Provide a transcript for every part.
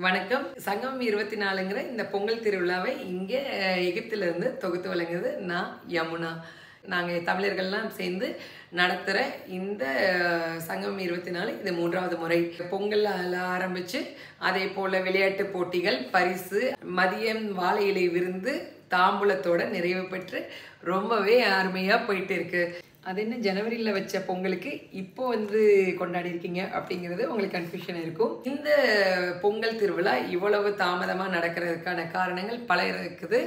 வணக்கம். சங்கம் 24ங்கிற இந்த பொங்கல் திருவிழாவை இங்கே எகிப்திலிருந்து தொகுத்து வழங்குது நான் யமுனா. நாங்கள் தமிழர்கள்லாம் சேர்ந்து நடத்துகிற இந்த சங்கம் 24 இது 3வது முறை. பொங்கல் ஆரம்பித்து அதே போல் விளையாட்டு போட்டிகள், பரிசு, மதியம் வாழை இலை விருந்து, தாம்பூலத்தோட நிறைவு பெற்று ரொம்பவே அருமையாக போயிட்டு இருக்கு. அது என்ன ஜனவரியில் வச்ச பொங்கலுக்கு இப்போ கொண்டாடி இருக்கீங்க அப்படிங்கிறது உங்களுக்கு கன்ஃபியூஷன் இருக்கும். இந்த பொங்கல் திருவிழா இவ்வளவு தாமதமாக நடக்கிறதுக்கான காரணங்கள் பல இருக்குது.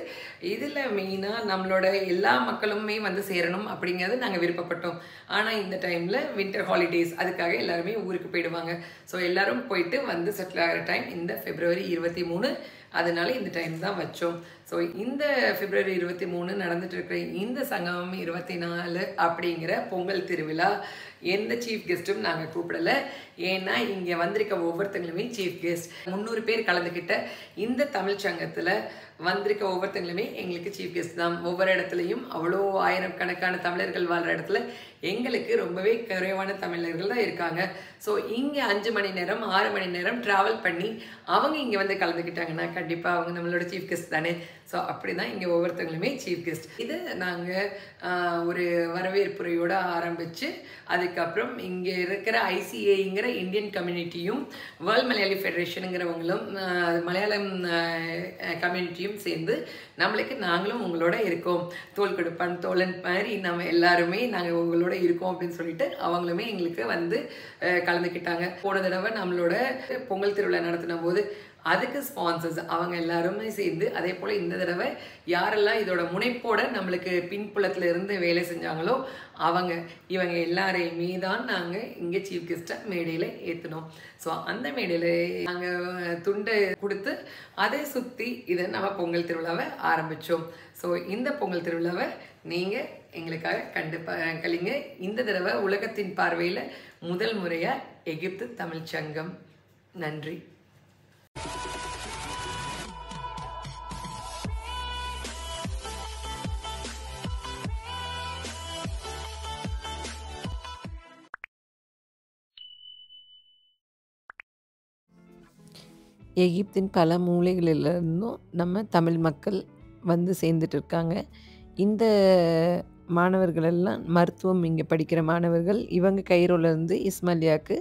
இதில் மெயினாக நம்மளோட எல்லா மக்களுமே சேரணும் அப்படிங்கிறது நாங்கள் விருப்பப்பட்டோம். ஆனால் இந்த டைமில் வின்டர் ஹாலிடேஸ், அதுக்காக எல்லாருமே ஊருக்கு போயிடுவாங்க. ஸோ எல்லாரும் போயிட்டு செட்டில் ஆகிற டைம் இந்த February 23. அதனால இந்த டைம் தான் வச்சோம். ஸோ இந்த February 23 நடந்துட்டு இருக்கிற இந்த சங்கமம் 24 அப்படிங்கிற பொங்கல் திருவிழா எந்த சீஃப் கெஸ்ட்டும் நாங்கள் கூப்பிடலை. ஏன்னா இங்கே வந்திருக்க ஒவ்வொருத்தங்களுமே சீஃப் கெஸ்ட். 300 பேர் கலந்துக்கிட்ட இந்த தமிழ் சங்கத்தில் வந்திருக்க ஒவ்வொருத்தங்களுமே எங்களுக்கு சீஃப் கெஸ்ட் தான். ஒவ்வொரு இடத்துலையும் அவ்வளோ ஆயிரக்கணக்கான தமிழர்கள் வாழ்கிற இடத்துல எங்களுக்கு ரொம்பவே குறைவான தமிழர்கள் தான் இருக்காங்க. ஸோ இங்கே 5 மணி நேரம் 6 மணி நேரம் ட்ராவல் பண்ணி அவங்க இங்கே கலந்துக்கிட்டாங்கன்னா கண்டிப்பாக அவங்க நம்மளோட சீஃப் கெஸ்ட் தானே. ஸோ அப்படி தான் இங்கே ஒவ்வொருத்தங்களுமே சீஃப் கெஸ்ட். இது நாங்கள் ஒரு வரவேற்புரையோடு ஆரம்பித்து அதுக்கப்புறம் இங்கே இருக்கிற ICAங்கிற இந்தியன் கம்யூனிட்டியும் வேர்ல்ட் மலையாளி ஃபெடரேஷனுங்கிறவங்களும் மலையாளம் கம்யூனிட்டியும் சேர்ந்து நம்மளுக்கு நாங்களும் உங்களோட இருக்கோம், தோல் கொடுப்பான் தோழன் மாதிரி நம்ம எல்லாருமே நாங்கள் உங்களோட இருக்கோம் அப்படின்னு சொல்லிட்டு அவங்களுமே எங்களுக்கு கலந்துக்கிட்டாங்க. போன தடவை நம்மளோட பொங்கல் திருவிழா நடத்தின போது அதுக்கு ஸ்பான்சர்ஸ் அவங்க எல்லாருமே சேர்ந்து, அதே போல் இந்த தடவை யாரெல்லாம் இதோட முனைப்போட நம்மளுக்கு பின்புலத்தில் இருந்து வேலை செஞ்சாங்களோ இவங்க எல்லாரையுமே தான் நாங்கள் இங்கே சீஃப் கெஸ்ட்டாக மேடையில் ஏற்றினோம். ஸோ அந்த மேடையில் நாங்கள் துண்டை கொடுத்து அதை சுற்றி இதை நம்ம பொங்கல் திருவிழாவை ஆரம்பித்தோம். ஸோ இந்த பொங்கல் திருவிழாவை நீங்கள் எங்களுக்காக கலிங்க. இந்த தடவை உலகத்தின் பார்வையில் முதல் முறையாக எகிப்து தமிழ் சங்கம். நன்றி. எகிப்தின் பல மூலைகளிலிருந்தும் நம்ம தமிழ் மக்கள் சேர்ந்துட்டு இருக்காங்க. இந்த மாணவர்களெல்லாம் மருத்துவம் இங்கே படிக்கிற மாணவர்கள். இவங்க கைரோலேருந்து இஸ்மாயிலியாவுக்கு,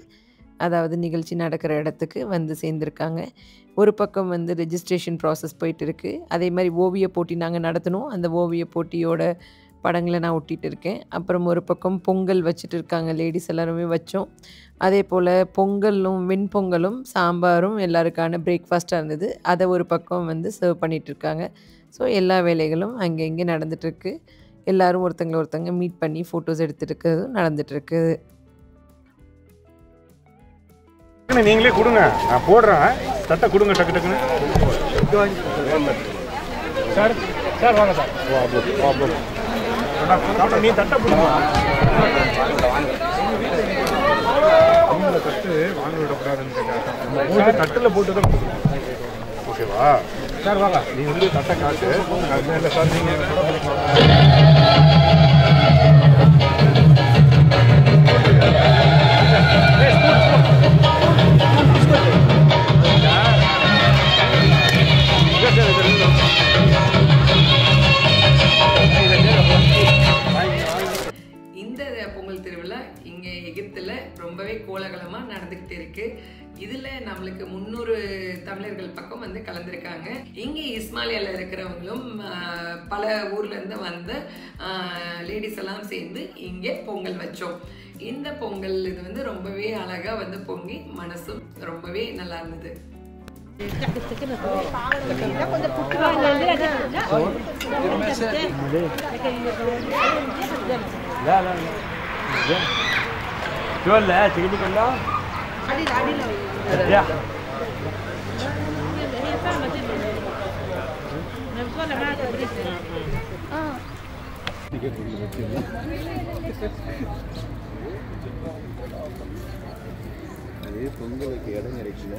அதாவது நிகழ்ச்சி நடக்கிற இடத்துக்கு சேர்ந்துருக்காங்க. ஒரு பக்கம் ரெஜிஸ்ட்ரேஷன் ப்ராசஸ் போயிட்டு இருக்குது. அதே மாதிரி ஓவிய போட்டி நாங்கள் நடத்தினோம். அந்த ஓவிய போட்டியோட படங்களை நான் ஒட்டிகிட்டு இருக்கேன். அப்புறம் ஒரு பக்கம் பொங்கல் வச்சுட்டு இருக்காங்க, லேடிஸ் எல்லாருமே வச்சோம். அதே போல் பொங்கலும் வெண்பொங்கலும் சாம்பாரும் எல்லாருக்கான பிரேக்ஃபாஸ்ட்டாக இருந்தது. அதை ஒரு பக்கம் சர்வ் பண்ணிகிட்ருக்காங்க. ஸோ எல்லா வேலைகளும் அங்கே இங்கே நடந்துகிட்ருக்கு. எல்லோரும் ஒருத்தங்க மீட் பண்ணி ஃபோட்டோஸ் எடுத்துகிட்டு நடந்துகிட்ருக்குது. நீங்களே கொடுங்க, நான் போடுறேன். தட்டை கொடுங்க, டக்கு டக்குன்னு. சார் சார் வாங்க சார். நீ தட்டை கொடுங்க. தட்டு வாங்க விடக்கூடாதுன்னு தட்டில் போட்டு தான் ஓகேவா சார்? வாங்க, நீ தட்டை காட்டு. இல்லை சார், நீங்கள் பொங்கல் திருவிழா இங்கே எகிப்தில் ரொம்பவே கோலாகலமாக நடந்துக்கிட்டு இருக்கு. இதில் நம்மளுக்கு 300 தமிழர்கள் பக்கம் கலந்துருக்காங்க. இங்கே இஸ்மாயிலியாவில் இருக்கிறவங்களும் பல ஊர்லேருந்து வந்த லேடிஸ் எல்லாம் சேர்ந்து இங்கே பொங்கல் வச்சோம். இந்த பொங்கல் இது ரொம்பவே அழகாக பொங்கி மனசும் ரொம்பவே நல்லா இருந்தது. அதே பொங்கலுக்கு இடம் கிடைக்கல.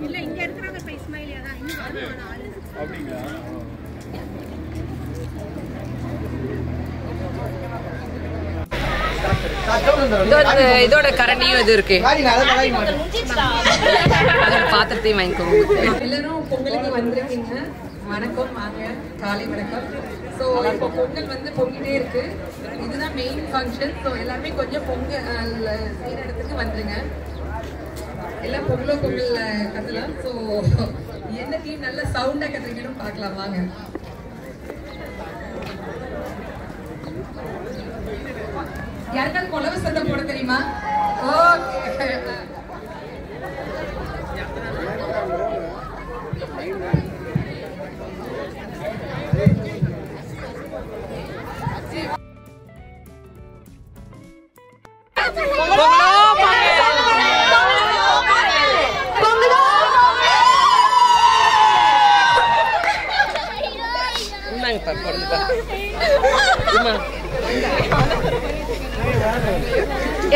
இல்ல இங்க இருக்கறாங்க இப்ப இஸ்மாயிலியா தான். இன்னும் வரணும். அப்படிங்களா? இதோட கரண்டியும் இது இருக்கு, அதோட பாத்திரத்தையும் வாங்கிக்கோங்க. எல்லாரும் பொங்கலுக்கு வந்திருக்கீங்க. வணக்கம், வாங்க, காலை வணக்கம். ஸோ இப்போ பொங்கல் வந்து பொங்கிட்டே இருக்கு. இதுதான் மெயின் ஃபங்க்ஷன். ஸோ எல்லாருமே கொஞ்சம் பொங்கல் செய்கிற இடத்துக்கு வந்துருங்க. எல்லாம் பொங்கல் கத்தலாம். ஸோ எந்த டீம் நல்ல சவுண்டாக கத்துறீங்கன்னு பார்க்கலாம், வாங்க. யாருக்காவது கொலவு சத்தம் போட தெரியுமா? ஓகே.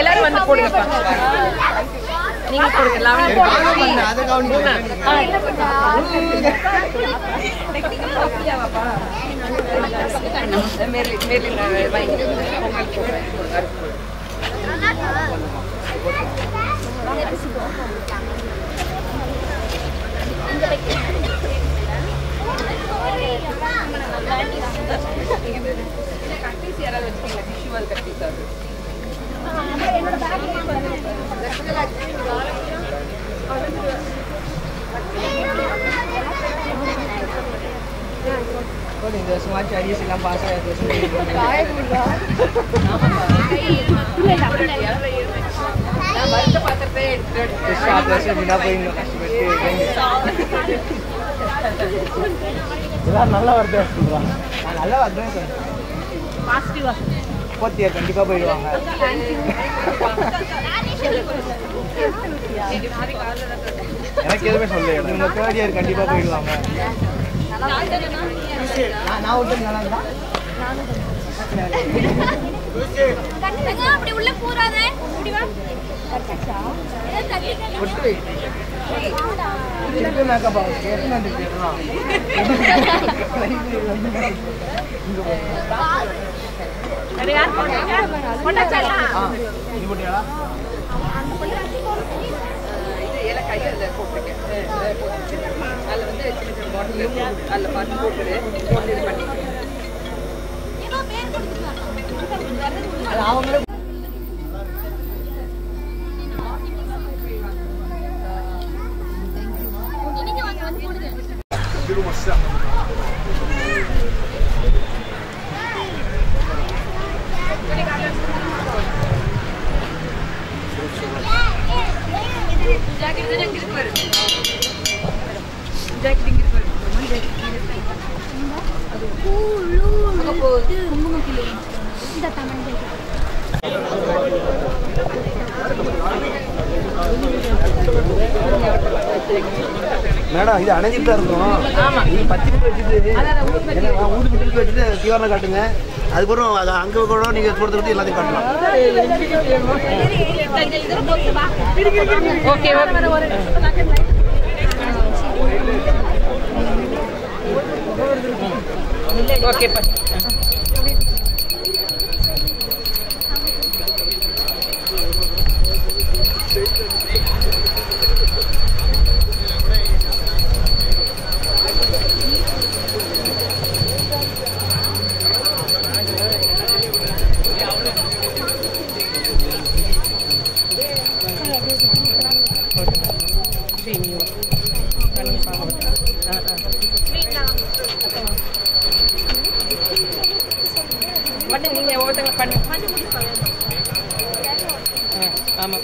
எல்லாரும் வந்து போடுங்கப்பா. நீங்க போடுங்க. semua cari silam bahasa itu sendiri. நல்லா வருது, நல்லா வருது. பாசிட்டிவா போத்தியா கண்டிப்பா போயிடுவாங்க. எனக்கு எதுவுமே சொல்ல, இவங்க தேர்ட் இயர் கண்டிப்பா போயிடுவாங்க. நான் விட்டுருங்க. அப்படி உள்ள போறாத மேக்கப் அவங்களும் மேடம் இது அணைஞ்சிட்டு தான் இருக்கும். நீங்க 10 நிமிஷம் வச்சுட்டு ஊருக்கு வச்சுட்டு தீவிரம் காட்டுங்க. அதுக்கப்புறம் அங்கே கூட நீங்க கொடுத்துட்டு எல்லாத்தையும் காட்டலாம். ஓகே நீங்க ஒவ்வொருத்தங்க பண்ணு. ஆமா,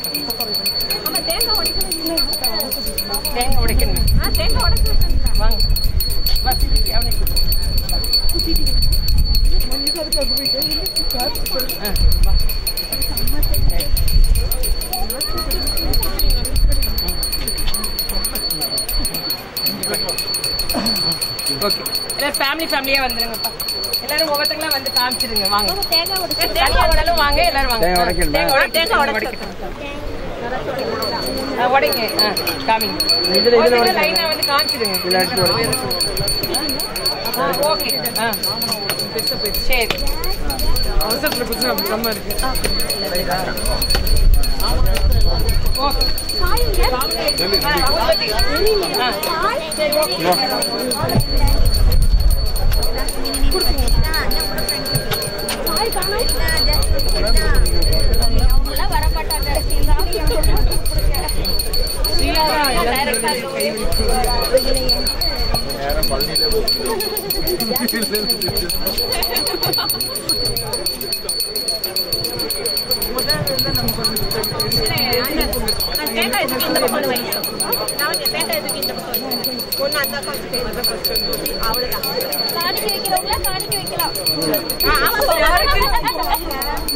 தேங்காய் உடைக்கணும். தேங்காய் உடைக்கணும். வாங்க வசதிக்கு அவனுக்கு ஓகே. எல்லாரும் ஃபேமிலியா வந்துருங்கப்பா. எல்லாரும் ஒவ்வொருத்தங்களா வந்து காமிச்சிருங்க. வாங்க, தேங்காய் உடலும் வாங்க. எல்லாரும் வாங்க. தேங்காய் உடைக்கணும். உடைங்க. காமிங்க. லைனா வந்து காமிச்சிருங்க. ஓகே. சரி. அவசரத்தில் குடிச்சா அப்படி நம்ம இருக்கு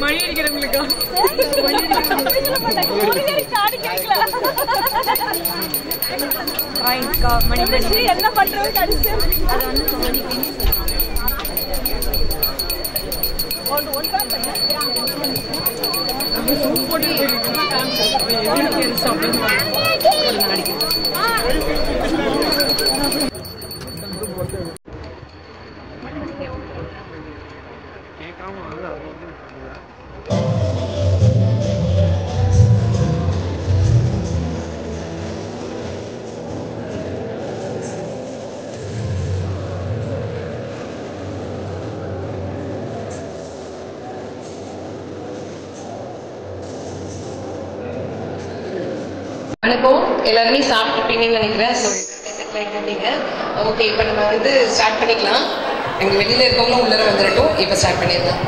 மணி அடிக்கிறவங்களுக்கா என்ன பண்றது வணக்கம், எல்லாருமே சாப்பிட்டுப்பீங்கன்னு நினைக்கிறேன். ஓகே, இப்போ நம்ம வந்து ஸ்டார்ட் பண்ணிக்கலாம். எங்கள் வெளியில் இருக்கவங்களும் உள்ளே வந்துடட்டும். இப்போ ஸ்டார்ட் பண்ணிடலாம்.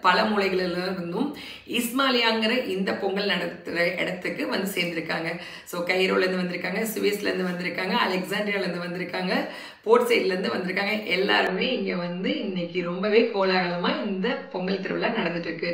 பல மூலைகளில் இருந்தும் இஸ்மாலியாங்கிற இந்த பொங்கல் நடத்துகிற இடத்துக்கு வந்து சேர்ந்துருக்காங்க. ஸோ கைரோலேருந்து வந்திருக்காங்க, சுவிஸ்லேருந்து வந்திருக்காங்க, அலெக்சாண்ட்ரியாலேருந்து வந்திருக்காங்க, போர்ட் சைட்லேருந்து வந்திருக்காங்க. எல்லாருமே இங்கே வந்து இன்னைக்கு ரொம்பவே கோலாகலமாக இந்த பொங்கல் திருவிழா நடந்துட்டு இருக்கு.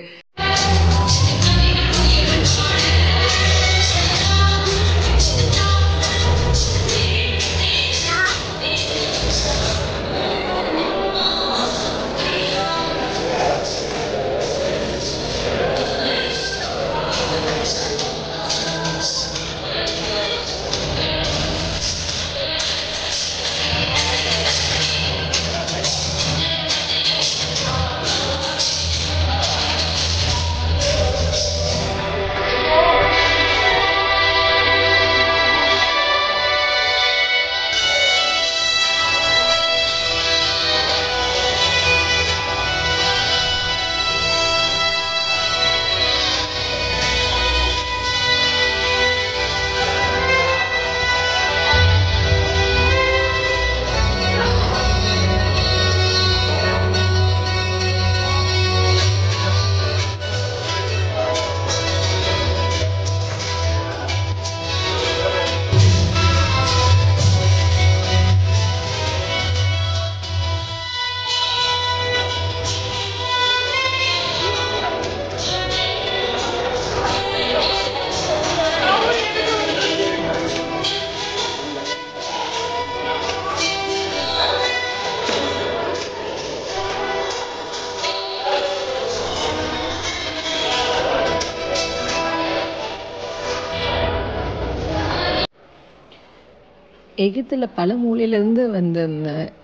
எகிப்தில் பல மூலையிலேருந்து வந்த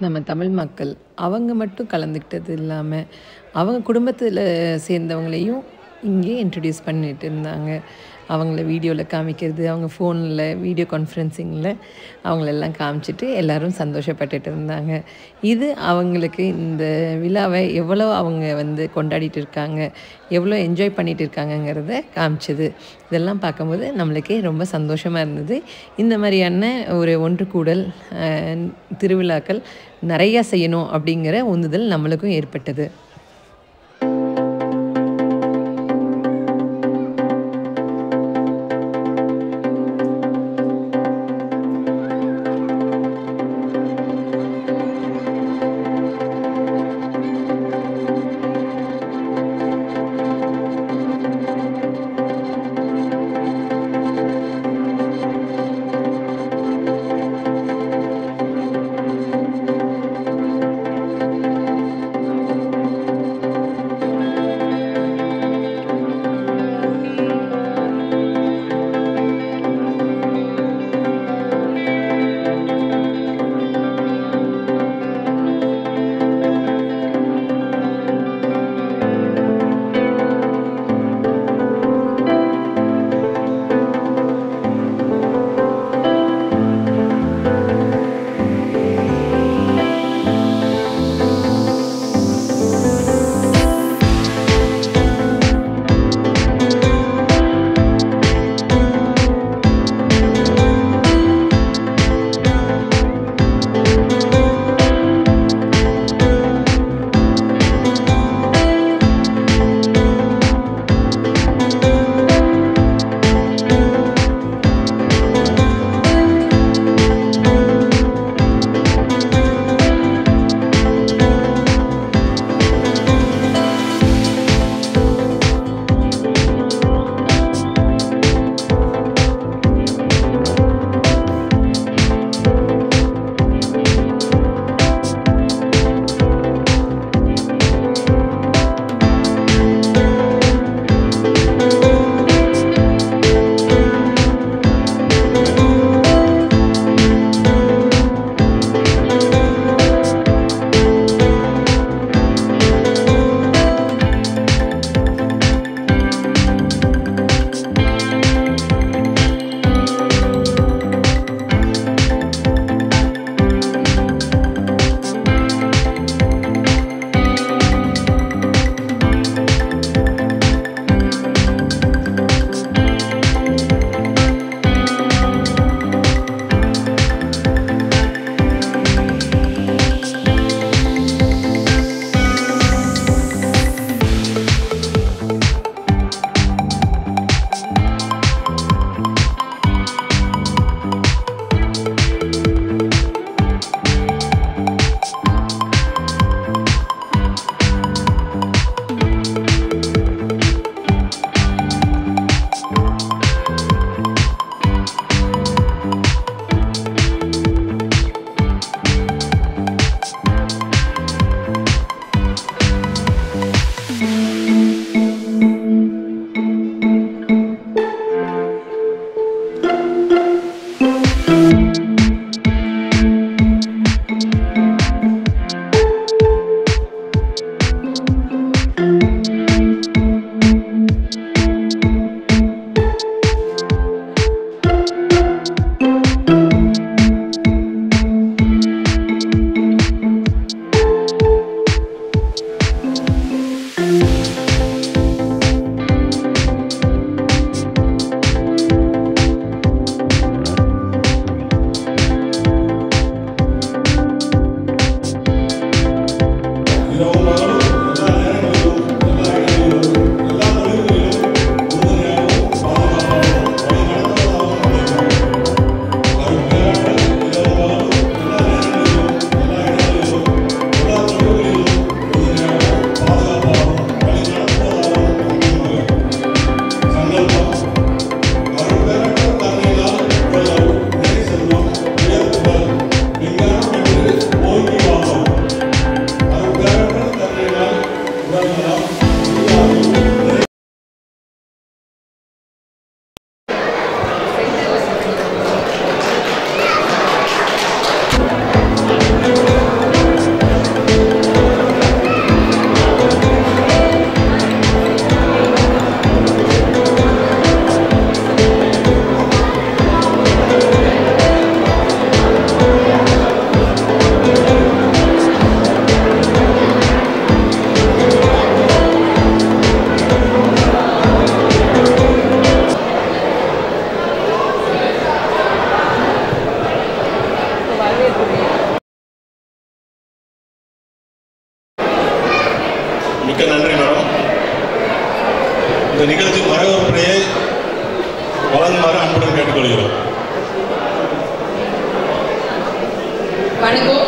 நம்ம தமிழ் மக்கள் அவங்க மட்டும் கலந்துக்கிட்டது இல்லாமல் அவங்க குடும்பத்தில் சேர்ந்தவங்களையும் இங்கே இன்ட்ரடியூஸ் பண்ணிட்டு இருந்தாங்க. அவங்கள வீடியோவில் காமிக்கிறது, அவங்க ஃபோனில் வீடியோ கான்ஃபரன்சிங்கில் அவங்களெல்லாம் காமிச்சிட்டு எல்லோரும் சந்தோஷப்பட்டுட்டு இருந்தாங்க. இது அவங்களுக்கு இந்த விழாவை எவ்வளோ அவங்க வந்து கொண்டாடிட்டு இருக்காங்க, எவ்வளோ என்ஜாய் பண்ணிகிட்டு இருக்காங்கங்கிறத காமிச்சது. இதெல்லாம் பார்க்கும்போது நம்மளுக்கே ரொம்ப சந்தோஷமாக இருந்தது. இந்த மாதிரியான ஒரு ஒன்று கூடல் திருவிழாக்கள் நிறையா செய்யணும் அப்படிங்கிற உந்துதல் நம்மளுக்கும் ஏற்பட்டது. வணக்கம்.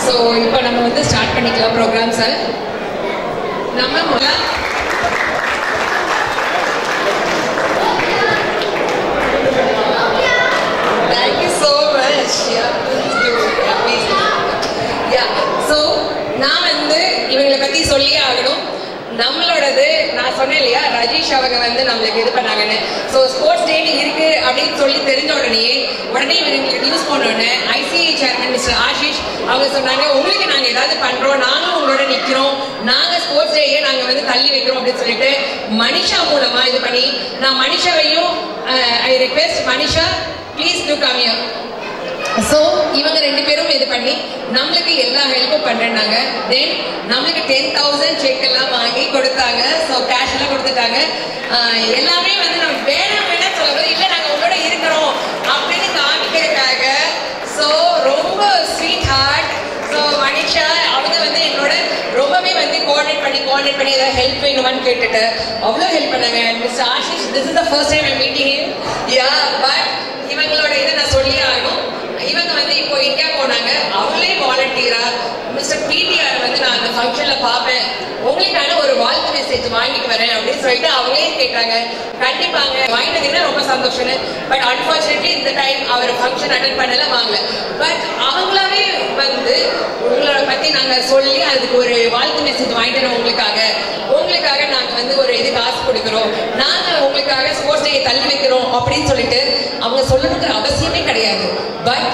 ஸோ இப்போ நம்ம வந்து ஸ்டார்ட் பண்ணிக்கலாம் ப்ரோக்ராம்ஸை. நம்ம Thank you so much. Yeah, please do. Yeah, please do. Yeah. So நான் வந்து இவங்களை பத்தி சொல்லியே ஆகணும். நம்மளோடது நான் சொன்னேன் இல்லையா, ரஜீஷ் அவங்க வந்து நம்மளுக்கு இது பண்ணாங்கன்னு. ஸோ ஸ்போர்ட்ஸ் டேட் இருக்கு அப்படின்னு சொல்லி தெரிஞ்ச உடனே இவங்களுக்கு நியூஸ் பண்ண உடனே ஐசிஐ சேர்மன் மிஸ்டர் ஆஷிஷ் அவங்க சொன்னாங்க, உங்களுக்கு நாங்கள் ஏதாவது பண்றோம், நாங்களும் உங்களோட நிற்கிறோம், நாங்கள் ஸ்போர்ட்ஸ் டேயே நாங்கள் வந்து தள்ளி வைக்கிறோம் அப்படின்னு சொல்லிட்டு மனிஷா மூலமா இது பண்ணி, நான் மனிஷாவையும் I request Manisha please to come here. So இவங்க 2 பேரும் இது பண்ணி நம்மளுக்கு எல்லா ஹெல்ப்பும் பண்றாங்க. தென் நம்மளுக்கு 10,000 செக் எல்லாம் வாங்கி கொடுத்தாங்க. ஸோ கேஷ் எல்லாம் கொடுத்துட்டாங்க. எல்லாமே வந்து நம்ம வேணாம் சொல்லும்போது இல்லை நாங்கள் உங்களோட இருக்கிறோம் அப்படின்னு காமிக்கிறதுக்காக. ஸோ ரொம்ப ஸ்வீட் ஹார்ட். ஸோ மனிஷா அவங்க வந்து என்னோட ரொம்பவே வந்து கோஆர்டினேட் பண்ணி ஏதாவது ஹெல்ப் வேணுமான்னு கேட்டுட்டு அவ்வளோ ஹெல்ப் பண்ணாங்க. Mister Ashish, this is the first time I meeting him. Yeah, but இவங்களோட இதை நான் சொல்லியே ஆகணும். இவங்க வந்து இப்போ இந்தியா போனாங்க. அவங்களே வாலண்டியரா மிஸ்டர் பிடிஆர் வந்து நான் அந்த ஃபங்க்ஷன்ல பார்ப்பேன், உங்களுக்கான ஒரு வாழ்த்து மெசேஜ் வாங்கிட்டு வரேன் அப்படின்னு சொல்லிட்டு அவங்களே கேட்டாங்க. கண்டிப்பாங்க வாங்கினதுன்னா ரொம்ப சந்தோஷம். பட் அன்பார்ச்சுனேட்லி இந்த டைம் அவர் ஃபங்க்ஷன் அட்டென்ட் பண்ணல, வாங்கல. பட் அவங்களாவே வந்து உங்களோட பத்தி நாங்க சொல்லி அதுக்கு ஒரு வாழ்த்து மெசேஜ் வாங்கிட்டு உங்களுக்காக நாங்க வந்து ஒரு இது காசு கொடுக்குறோம், நாங்க உங்களுக்காக ஸ்போர்ட்ஸ் டே தள்ளி வைக்கிறோம் அப்படின்னு சொல்லிட்டு அவங்க சொல்லணுங்கிற அவசியமே கிடையாது. But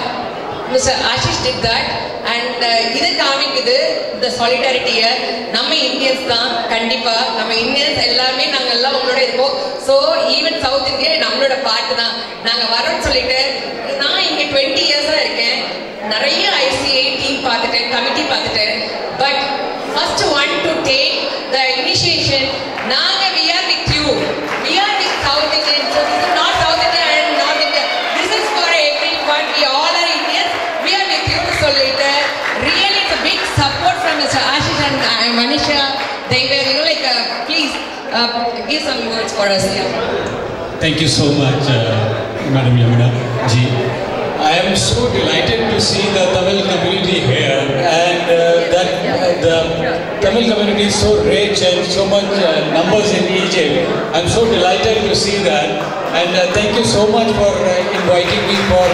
mister Ashish did that. And இது காமிக்குது இந்த சாலிடாரிட்டியை. நம்ம இந்தியன்ஸ் தான், கண்டிப்பா நம்ம இந்தியன்ஸ் எல்லாருமே நாங்க எல்லாம் உங்களோட இருக்கோம். ஸோ ஈவன் சவுத் இந்தியா நம்மளோட பார்ட்டு தான். நாங்க வரோம்னு சொல்லிட்டு நான் இங்க 20 இயர்ஸா இருக்கேன். நிறைய ஐசிஐ டீம் பார்த்துட்டேன், கமிட்டி பார்த்துட்டேன். But first one to take the initiation. நாங்க we are with you, we are with South Indians. So this is not South India and North India, this is for everyone. We all are Indians, we are with you to solite. Really it's a big support from Mr. Ashish and Manisha. They were like please give some words for us here. Thank you so much Madam Yamuna ji. I am so delighted to see the Tamil community here, and that the Tamil community is so rich and so much numbers in Egypt. I am so delighted to see that, and thank you so much for inviting me for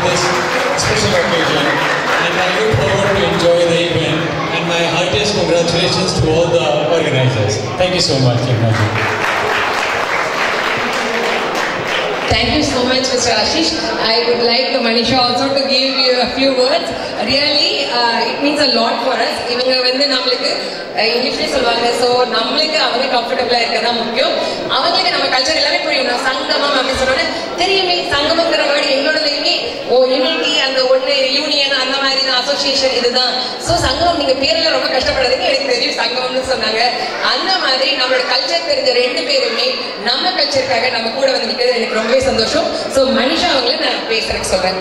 this special occasion, and I look forward to enjoy the event, and my heartiest congratulations to all the organizers. Thank you so much, Yamuna. Thank you so much, Mr. Ashish. I would like Manisha also to give you a few words. Really, it means a lot for us. இவங்க வந்து நம்மளுக்கு இங்கிலீஷ்லேயே சொல்லுவாங்க. So நம்மளுக்கு அவங்க கம்ஃபர்டபுளாக இருக்கிறதா முக்கியம். அவங்களுக்கு நம்ம கல்ச்சர் எல்லாமே புரியும். சங்கமம் அப்படின்னு சொன்னோன்னே தெரியுமே, சங்கமங்கிற வேர்டு எங்களோடலையுமே யூனிட்டி, அந்த ஒன்று யூனியன், அந்த மாதிரி தான் அசோசியேஷன் இதுதான். ஸோ சங்கமம் நீங்கள் பேரில் ரொம்ப கஷ்டப்படுறதுக்கு எனக்கு தெரியும் சங்கமம்னு சொன்னாங்க. அந்த மாதிரி நம்மளோட கல்ச்சர் தெரிஞ்ச 2 பேருமே நம்ம கல்ச்சருக்காக நம்ம கூட வந்து நிற்கிறது எனக்கு ரொம்பவே சந்தோஷம். ஸோ மனிஷா அவங்கள நான் பேசுறதுக்கு சொல்றேன்.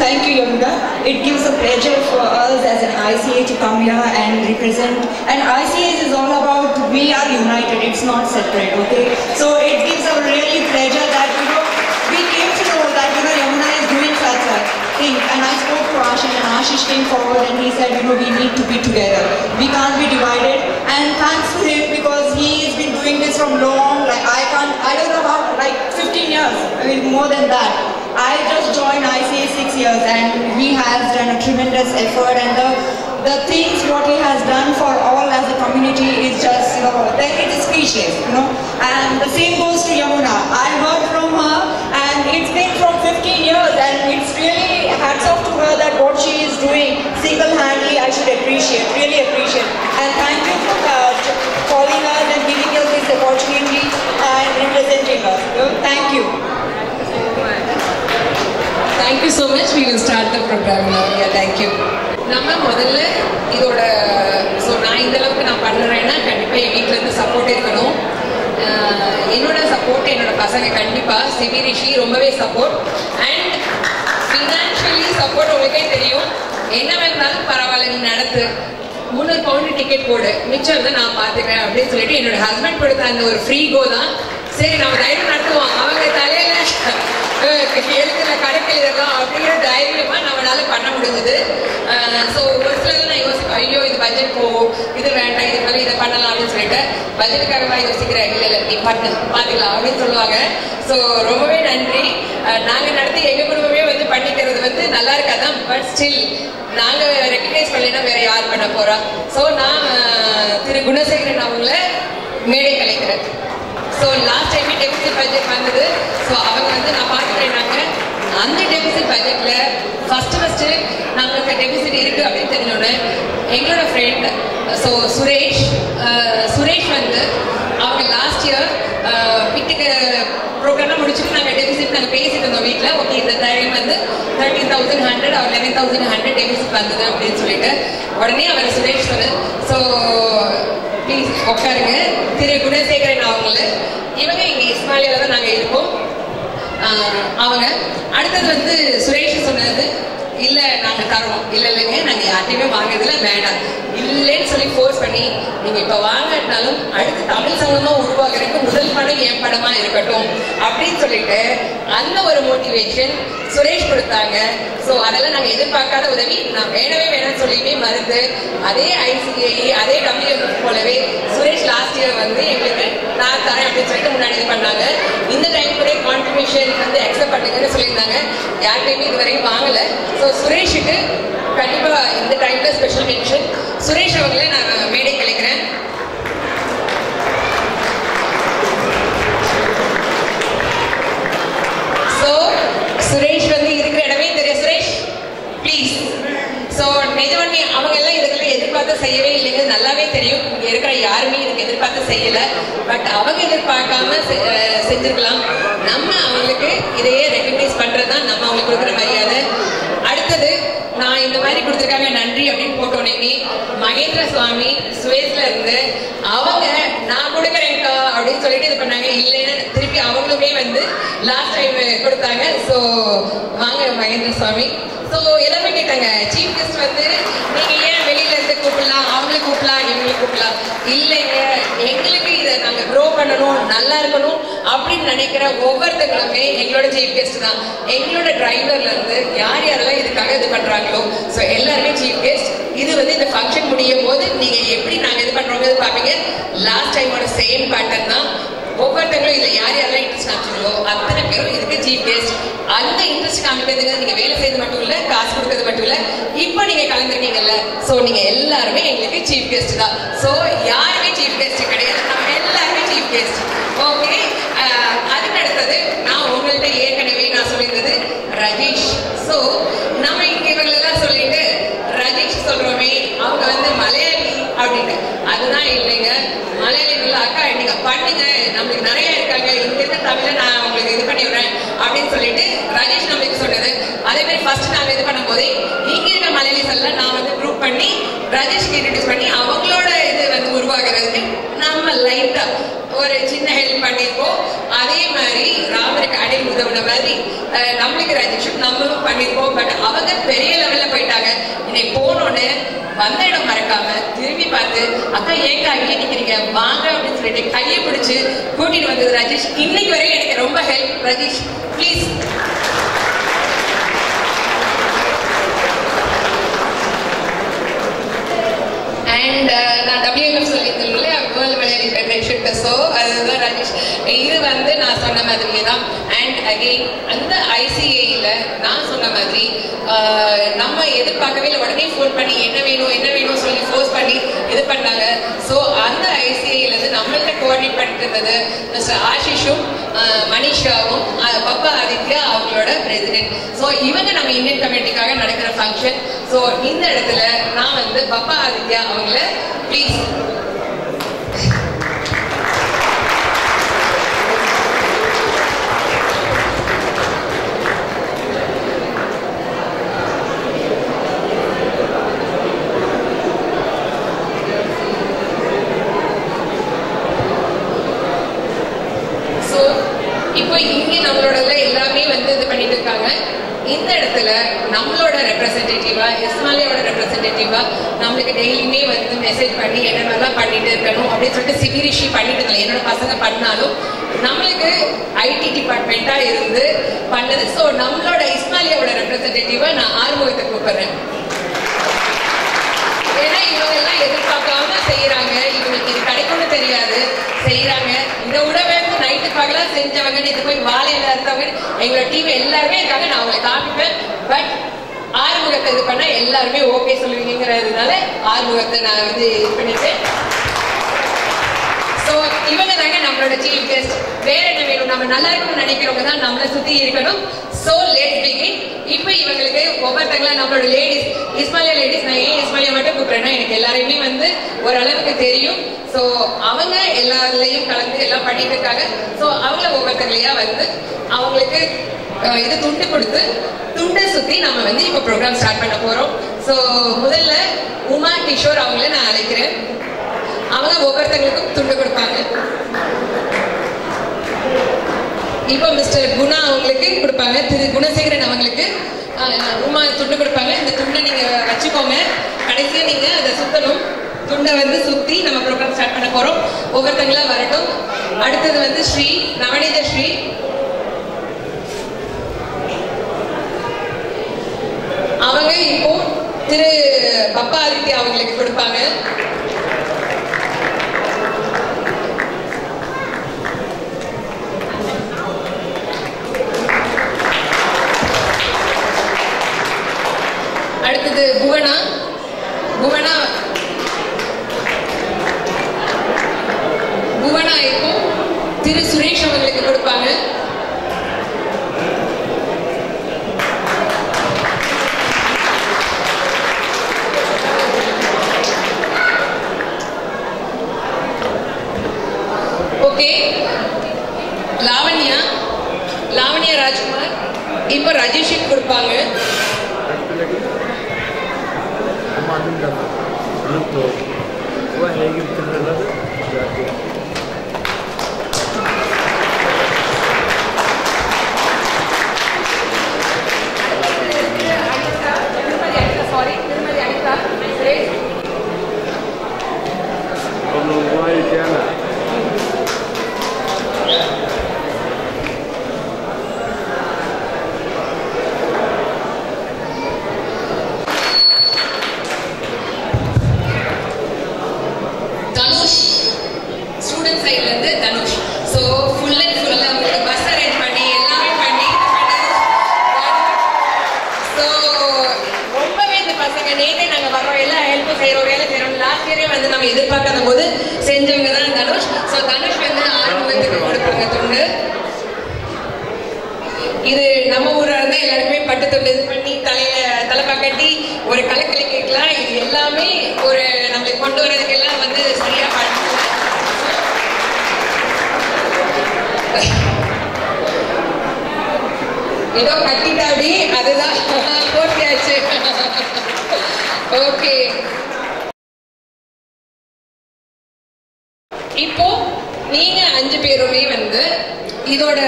Thank you, Yamuna. It gives a pleasure for us as an ICA to come here and represent. And ICA is all about we are united. It's not separate. Okay. So it gives a really pleasure that we came to know that Yamuna is doing such a thing. And I spoke to Ashish, and Ashish came forward and he said, we need to be together. We can't be divided. And thanks to him, because he has been doing this from long. Like I don't know how, like 15 years. I mean more than that. I just joined ICA 6 years, and he has done a tremendous effort, and the things what he has done for all as a community is just, it is speechless, And the same goes to Yamuna. I heard from her, and it's been from 15 years, and it's really hats off to her that what she is doing single-handedly, I should really appreciate. And thank you for calling us and giving us this opportunity and representing us. Thank you. Thank you so much. We will start the program now. Yeah, thank you. நம்ம முதல்ல இதோட நான் இந்த அளவுக்கு நான் பண்ணுறேன்னா கண்டிப்பாக என் வீட்டிலேருந்து சப்போர்ட் இருக்கணும். என்னோட சப்போர்ட் என்னோட பசங்க கண்டிப்பாக சிவிரிஷி ரொம்பவே சப்போர்ட், அண்ட் ஃபினான்ஷியலி சப்போர்ட். உங்களுக்கே தெரியும், என்ன வேணாலும் பரவாயில்ல நீ நடத்து, 300 பவுண்டு டிக்கெட் போடு, மிச்சம் வந்து நான் பார்த்துக்கிறேன் அப்படின்னு சொல்லிட்டு என்னோட ஹஸ்பண்ட் கொடுத்த அந்த ஒரு ஃப்ரீ கோ தான். சரி நம்ம தைரியம் நடத்துவோம், அவங்க தலையில எழுத்துல கணக்கு எழுதலாம் அப்படிங்கிற பட்ஜெட் போகும், இது வேண்டாம், இது மாதிரி இதை பண்ணலாம் அப்படின்னு சொல்லிட்டு பட்ஜெட்டுக்காக யோசிக்கிறேன். இல்லை நீ பண்ணு பார்த்துக்கலாம் அப்படின்னு சொல்லுவாங்க. ஸோ ரொம்பவே நன்றி. நாங்கள் நடத்தி எங்கள் குடும்பமே வந்து பண்ணிக்கிறது வந்து நல்லா இருக்காதான், பட் ஸ்டில் நாங்கள் ரெக்கக்னைஸ் பண்ணலைன்னா வேற யார் பண்ண போறா? ஸோ நான் திரு குணசேகரன் அவங்கள மேடை கலைக்கிறேன். ஸோ லாஸ்ட் டைமே டெபிசிட் பட்ஜெட் வந்தது. ஸோ அவங்க வந்து நான் பார்த்துட்டேன்னாங்க. அந்த டெபிசிட் பட்ஜெட்ல ஃபர்ஸ்ட் நாங்களுக்கு டெபிசிட் இருக்கு அப்படின்னு தெரிஞ்சோன்னே எங்களோட ஃப்ரெண்ட் சுரேஷ் வந்து அவங்க லாஸ்ட் இயர் வீட்டுக்கு ப்ரோக்ராம்லாம் முடிச்சுட்டு நாங்கள் டெபிசிட் நாங்கள் பேசிட்டு இருந்தோம் வீட்டில். ஓகே, இந்த டைம் வந்து 13,100 or 11,100 டெபிசிட் வந்தது அப்படின்னு சொல்லிட்டு உடனே அவர் சுரேஷ் சொன்னார். ஸோ ப்ளீஸ் உட்காருங்க, திரு குணசேகரன் அவங்கள. இவங்க இங்கே இஸ்மாயிலியால தான் நாங்கள் இருக்கோம். அவங்க அடுத்தது வந்து சுரேஷ் சொன்னது, இல்லை நாங்கள் தரோம். இல்லைங்க, நாங்கள் யார்ட்டையுமே வாங்குறதுல வேண்டாம் இல்லைன்னு சொல்லி ஃபோர்ஸ் பண்ணி நீங்கள் இப்போ வாங்கினாலும் அடுத்து தமிழ் சங்கமாக உருவாக்குறதுக்கு முதல் படம் என் படமாக இருக்கட்டும் அப்படின்னு சொல்லிட்டு அந்த ஒரு மோட்டிவேஷன் சுரேஷ் கொடுத்தாங்க. ஸோ அதெல்லாம் நாங்கள் எதிர்பார்க்காத உதவி. நான் வேணவே வேணும்னு சொல்லியுமே மறுத்து அதே ICAE அதே WMF போலவே சுரேஷ் லாஸ்ட் இயர் வந்து எங்களுக்கு நான் தரேன் அப்படின்னு சொல்லிட்டு முன்னாடி இது பண்ணாங்க. இந்த டைம் கூட கான்ட்ரிபியூஷன் வந்து அக்செப்ட் பண்ணுங்கன்னு சொல்லியிருந்தாங்க. யார்கிட்டையுமே இது வரைக்கும் வாங்கலை. ஸோ சுரேஷுக்கு கண்டிப்பாக இந்த டைமில் ஸ்பெஷல் மென்ஷன். சுரேஷ் அவங்கள நான் மேடை கலைக்கிறேன். ஸோ சுரேஷ் வந்து இருக்கிற இடமே தெரியும். சுரேஷ் ப்ளீஸ். ஸோ நிஜமே அவங்க எல்லாம் இதுக்கெல்லாம் எதிர்பார்த்து செய்யவே இல்லைங்க, நல்லாவே தெரியும். இங்கே இருக்கிற யாருமே இதுக்கு எதிர்பார்த்து செய்யலை. பட் அவங்க எதிர்பார்க்காம செஞ்சிருக்கலாம். நம்ம அவங்களுக்கு இதையே ரெக்கக்னைஸ் பண்ணுறது தான் நம்ம அவங்களுக்கு கொடுக்குற மரியாதை. அடுத்தது நான் இந்த மாதிரி கொடுத்துருக்காங்க நன்றி அப்படின்னு போட்டோன்னே மகேந்திர சுவாமி சுவேஸ்ல இருந்து அவங்க நான் கொடுக்குறேன்க்கா அப்படின்னு சொல்லிட்டு இது பண்ணாங்க. இல்லைன்னு திருப்பி அவங்களுமே வந்து லாஸ்ட் டைம் கொடுத்தாங்க. ஸோ வாங்க மகேந்திர சுவாமி. ஸோ எல்லாமே கேட்டாங்க, சீஃப் கெஸ்ட் வந்து நீங்க ஏன் வெளியில இருந்து கூப்பிடலாம், அவங்களை கூப்பிடலாம், இவங்களை கூப்பிடலாம். இல்லைங்க, எங்களுக்கு இதை நாங்கள் க்ரோ பண்ணணும், நல்லா இருக்கணும் அப்படின்னு நினைக்கிற ஒவ்வொருத்தங்களுமே எங்களோட சீஃப் கெஸ்ட் தான். எங்களோட டிரைவர்ல இருந்து யார் யாரெல்லாம் இதுக்காக இது பண்றாங்களோ ஸோ எல்லாருமே சீஃப் கெஸ்ட். இது வந்து இந்த ஃபங்க்ஷன் முடியும் போது நீங்க எப்படி நாங்கள் இது பண்றோங்க பார்ப்பீங்க. லாஸ்ட் டைமோட சேம் பேட்டர்ன் தான். ஒவ்வொருத்தங்களும் இதுல யார் யாரெல்லாம் இன்ட்ரெஸ்ட் காமிச்சிங்களோ அத்தனை பேரும் இதுக்கு சீஃப் கெஸ்ட். அந்த இன்ட்ரெஸ்ட் காமிக்கிறதுக்கு நீங்க வேலை செய்யறது மட்டும் இல்ல, காசு கொடுக்கறது மட்டும் இல்ல, இப்போ நீங்க கலந்துருக்கீங்கல்ல, சோ நீங்க எல்லாருமே எங்களுக்கு சீஃப் கெஸ்ட் தான். சோ யாருமே சீஃப் கெஸ்ட் கிடையாது, நம்ம எல்லாருமே சீஃப் கெஸ்ட். ஓகே, அதுக்கு அடுத்தது நான் உங்கள்கிட்ட ஏற்கனவே நான் சொல்லியிருந்தது ரஜேஷ். சோ நம்ம இங்க இவங்களெல்லாம் சொல்லிட்டு ரஜேஷ் சொல்றோமே அவங்க வந்து மலையாளி அப்படின்னு. அதுதான் இல்லைங்க, மலையாளிகள் அக்கா நீங்க பண்ணுங்க, நம்மளுக்கு நிறைய இருக்காங்க, இங்க இருக்க தமிழை நான் உங்களுக்கு இது பண்ணி விடுறேன் அப்படின்னு சொல்லிட்டு ரஜேஷ் நம்மளுக்கு சொன்னது. அதே மாதிரி ஃபர்ஸ்ட் நாங்க இது பண்ணும் போதே இங்க இருக்க மலையாளிஸ் எல்லாம் நான் வந்து குரூப் பண்ணி ரஜேஷ்க்கு இன்ட்ரடியூஸ் பண்ணி அவங்களோட இது வந்து உருவாக்குறதுக்கு நம்ம லைட்டா ஒரு சின்ன ஹெல்ப் பண்ணியிருக்கோம். அதே மாதிரி ராமருக்கு அடில் உதவுன மாதிரி நம்மளுக்கு ரஜேஷும் நம்மளும் பண்ணியிருக்கோம். பட் அவங்க பெரிய லெவல்ல போயிட்டாங்க. இன்னைக்கு போனோன்னு வந்த இடம் மறக்காம திரும்பி பார்த்து அக்கா ஏங்க அங்கே நிக்கிறீங்க வாங்க அப்படின்னு சொல்லிட்டு கையை பிடிச்சு கூட்டிட்டு வந்தது ரஜேஷ். இன்னைக்கு வரைக்கும் எனக்கு ரொம்ப ஹெல்ப். ரஜேஷ் ப்ளீஸ். அண்ட் நான் WMF சொல்லியிருந்தேன் இல்லையா, வேர்ல்ட் மலையாளி ஃபெடரேஷன். ஸோ அதுதான் ரஜேஷ். இது வந்து நான் சொன்ன மாதிரியே தான். அண்ட் அகெயின் அந்த ICAEல நான் சொன்ன மாதிரி நம்ம எதிர்பார்க்கவே இல்லை, உடனே ஃபோன் பண்ணி என்ன வேணும் சொல்லி ஃபோர்ஸ் பண்ணி இது பண்ணாங்க. ஸோ அந்த ICAEல இருந்து நம்மள்கிட்ட கோஆர்டினேட் பண்ணிட்டு இருந்தது மிஸ்டர் ஆஷிஷும் மனிஷாவும் பப்பா ஆதித்யா அவங்களோட பிரசிடென்ட். ஸோ இவங்க நம்ம இந்தியன் கம்யூனிட்டிக்காக நடக்கிற ஃபங்க்ஷன். ஸோ இந்த இடத்துல நான் வந்து பப்பா ஆதித்யா அவங்கள ப்ளீஸ். இப்போ இங்க நம்மளோட எல்லாமே வந்து இது பண்ணிட்டு இருக்காங்க. இந்த இடத்துல நம்மளோட ரெப்ரசன்டேட்டிவா இஸ்மாயிலியோட ரெப்ரசன்டேட்டிவா நம்மளுக்கு டெய்லியுமே வந்து மெசேஜ் பண்ணி என்ன மாதிரிலாம் பண்ணிட்டு இருக்கணும் அப்படின்னு சொல்லிட்டு சிபிரிஷி பண்ணிட்டு இருந்தேன். என்னோட பசங்க பண்ணாலும் நம்மளுக்கு IT டிபார்ட்மெண்டா இருந்து பண்ணது. ஸோ நம்மளோட இஸ்மாயிலியோட ரெப்ரசன்டேட்டிவா நான் ஆர்மோகத்தை கூப்பிடுறேன். ஏன்னா இவங்க எல்லாம் எதிர்பார்க்காம செய்யறாங்க, இவங்களுக்கு இது கிடைக்கும்னு தெரியாது, செய்யறாங்க. இதை விட வேணும் நைட்டு பகலா செஞ்சவங்க, இது போய் வாழையில இருந்தவங்க எங்களோட டீம் எல்லாருமே இருக்காங்க. நான் அவங்களை காமிப்பேன். பட் ஆறுமுகத்தை இது பண்ண எல்லாருமே ஓகே சொல்லுவீங்கிறதுனால ஆறுமுகத்தை நான் வந்து இது பண்ணிட்டேன். ஸோ இவங்க தாங்க நம்மளோட சீஃப் கெஸ்ட். வேற என்ன வேணும்? நம்ம நல்லா இருக்கணும்னு நினைக்கிறவங்க தான் நம்மளை சுத்தி இருக்கணும். So let's begin. இப்போ இவங்களுக்கு ஒவ்வொருத்தங்களா நம்மளோட லேடிஸ், இஸ்மாலியா லேடிஸ், நான் ஏன் இஸ்மாலியா மட்டும் கூப்பிடுறேன்னா எனக்கு எல்லாரையுமே வந்து ஓரளவுக்கு தெரியும். ஸோ அவங்க எல்லாரையும் கலந்து எல்லாம் பண்ணிட்டு இருக்காங்க. ஸோ அவங்கள ஒவ்வொருத்தங்களையா வந்து அவங்களுக்கு இது துண்டு கொடுத்து துண்டை சுத்தி நம்ம வந்து இப்போ ப்ரோக்ராம் ஸ்டார்ட் பண்ண போறோம். ஸோ முதல்ல உமா கிஷோர் அவங்கள நான் அழைக்கிறேன். அவங்க ஒவ்வொருத்தங்களுக்கும் துண்டு கொடுப்பாங்க. இப்போ மிஸ்டர் குணா அவங்களுக்கு கொடுப்பாங்க, திரு குணசேகரன் அவங்களுக்கு உமா துண்டு கொடுப்பாங்க. இந்த துண்டை நீங்க வச்சுக்கோங்க. கடைசியா நீங்க அதை சுத்தணும். துண்டை வந்து சுத்தி நம்ம ப்ரோக்ராம் ஸ்டார்ட் பண்ண போறோம். ஒவ்வொருத்தங்களா வரட்டும். அடுத்தது வந்து ஸ்ரீ நவநீத ஸ்ரீ, அவங்க இப்போ திரு பப்பா ஆதித்யா அவங்களுக்கு கொடுப்பாங்க. அடுத்தது புவனா, புவனா புவனா இப்போ திரு சுரேஷ் அவங்களுக்கு கொடுப்பாங்க. ஓகே, லாவண்யா, லாவண்யா ராஜ்குமார் இப்போ ராஜேஷுக்கு கொடுப்பாங்க. எதிர்பார்க்காத போது செஞ்சவங்க தான் தனுஷ். ஸோ தனுஷ் வந்து ஆறுமுகத்துக்கு கொடுப்பாங்க துண்டு. இது நம்ம ஊரா இருந்தா எல்லாருக்குமே பட்டு துண்டு இது பண்ணி தலைப்பா கட்டி ஒரு கலக்கலை கேட்கலாம். இது எல்லாமே ஒரு நம்மளுக்கு கொண்டு வரதுக்கு எல்லாம் வந்து சரியா பண்ணல. ஏதோ கட்டிட்டாடி அதுதான் போட்டியாச்சு. ஓகே, இப்போ நீங்க 5 பேருமே வந்து இதோட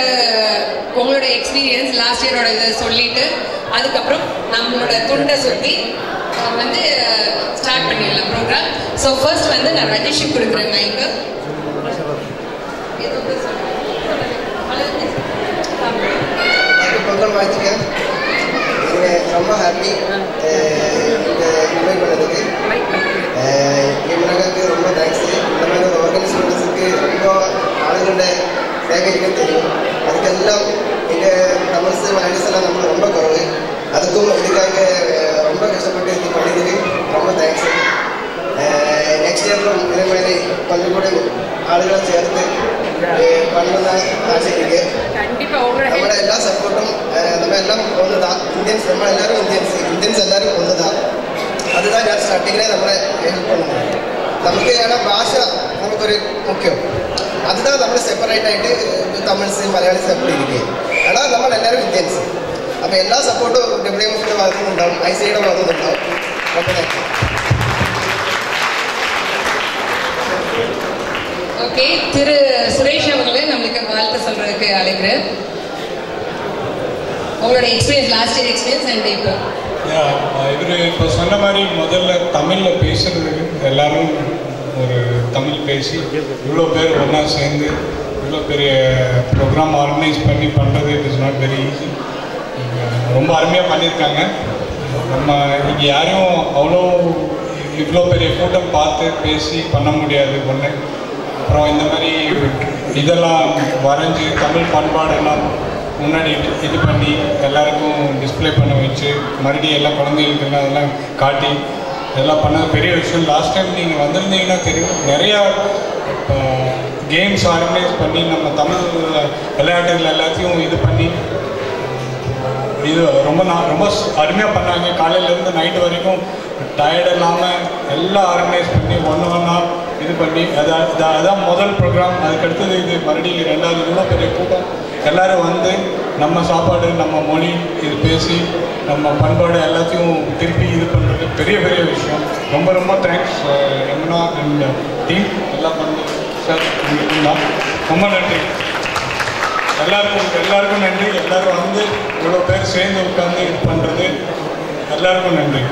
உங்களோட எக்ஸ்பீரியன்ஸ் லாஸ்ட் இயரோட இதை சொல்லிட்டு அதுக்கப்புறம் நம்மளோட துண்டை சுத்தி வந்து ஸ்டார்ட் பண்ணிடலாம் ப்ரோக்ராம். ஸோ ஃபர்ஸ்ட் வந்து நான் ரஜேஷுக்கு கொடுக்குறேன் மைக்கு. பொங்கல் வாழ்த்துக்க. ரொம்ப ஹாப்பி இன்வைட் பண்ணதுக்கு. எம்னாக்கு ரொம்ப தேங்க்ஸ். இந்த மாதிரி ஒரு ஆர்கனைசேஷனுக்கு ரொம்ப ஆளுங்களோட சேகரிக்க தெரியும். அதுக்கெல்லாம் எங்கள் தமிழ்ஸ் மலையாளிஸ் எல்லாம் நம்ம ரொம்ப குறவு. அதுக்கும் இதுக்காக ரொம்ப கஷ்டப்பட்டு இது பண்ணியதுக்கு ரொம்ப தேங்க்ஸ். நெக்ஸ்ட் இயரிலும் இதே மாதிரி கொஞ்சம் கூட ஆளுகளை சேர்த்து பண்ணதான் ஆசை இருக்கு. நம்மளோட எல்லா சப்போர்ட்டும் நம்ம எல்லாம் ஒன்று தான். இந்தியன்ஸ் நம்ம எல்லாரும் இந்தியன்ஸ் எல்லாரும் ஒன்று தான். அதுதான் ഞാൻ സ്റ്റാർട്ടിങ്ങിലെ നമ്മളെ ഹെൽപ്പ് பண்ணுவோம். നമുക്ക് ஏன்னா பாஷா നമുക്കൊരു മുഖ്യം. அதுதான் നമ്മൾ സെപ്പറേറ്റ് ആയിട്ട് തമിഴ്സ് മലയാളീസ് എപ്പോഴും ഇരിക്കും. ஆனால் നമ്മൾ എല്ലാവരും ഇന്ത്യൻസ്. അപ്പോൾ എല്ലാ സപ്പോർട്ടും WMFന്റെ ഭാഗത്തുനിന്നുണ്ടാവും, ICAയുടെ ഭാഗത്തുനിന്നുണ്ടാവും. ரொம்ப தேங்க்யூ. ஓகே, திரு சுரேஷ் அவர்களே நம்மளுக்கு வாழ்த்து சொல்றதுக்கு அழைக்கிறேன். உங்களோட experience, last year experience and இப்போ. இவர் இப்போ சொன்ன மாதிரி முதல்ல தமிழில் பேசுறது, எல்லாரும் ஒரு தமிழ் பேசி இவ்வளோ பேர் ஒன்றா சேர்ந்து இவ்வளோ பெரிய ப்ரோக்ராம் ஆர்கனைஸ் பண்ணி பண்ணுறது it is not very easy. ரொம்ப அருமையாக பண்ணியிருக்காங்க. நம்ம இங்கே யாரையும் அவ்வளோ இவ்வளோ பெரிய கூட்டம் பார்த்து பேசி பண்ண முடியாது ஒன்று. அப்புறம் இந்த மாதிரி இதெல்லாம் வரைஞ்சி தமிழ் பண்பாடெல்லாம் முன்னாடி இது பண்ணி எல்லாருக்கும் டிஸ்பிளே பண்ண வச்சு மறுபடியும் எல்லா குழந்தைகளுக்கு அதெல்லாம் காட்டி இதெல்லாம் பண்ணது பெரிய விஷயம். லாஸ்ட் டைம் நீங்கள் வந்திருந்தீங்கன்னா தெரியும், நிறையா கேம்ஸ் ஆர்கனைஸ் பண்ணி நம்ம தமிழ் விளையாட்டுகள் எல்லாத்தையும் இது பண்ணி இது ரொம்ப அருமையாக பண்ணாங்க. காலையிலேருந்து நைட்டு வரைக்கும் டயர்டு இல்லாமல் எல்லாம் ஆர்கனைஸ் பண்ணி ஒன்றா இது பண்ணி அதான் முதல் ப்ரோக்ராம். அதுக்கடுத்தது இது மறுபடியும் ரெண்டாவது இவ்வளோ பெரிய கூட்டம் எல்லோரும் வந்து நம்ம சாப்பாடு நம்ம மொழி இது பேசி நம்ம பண்பாடு எல்லாத்தையும் திருப்பி இது பண்ணுறது பெரிய பெரிய விஷயம். ரொம்ப ரொம்ப தேங்க்ஸ் யமுனா அண்ட் டீம் எல்லாம் பண்ணி சார் தான் ரொம்ப நன்றி. எல்லாருக்கும் நன்றி. எல்லோரும் வந்து இவ்வளோ பேர் சேர்ந்து உட்காந்து இது பண்ணுறது எல்லாருக்கும் நன்றி.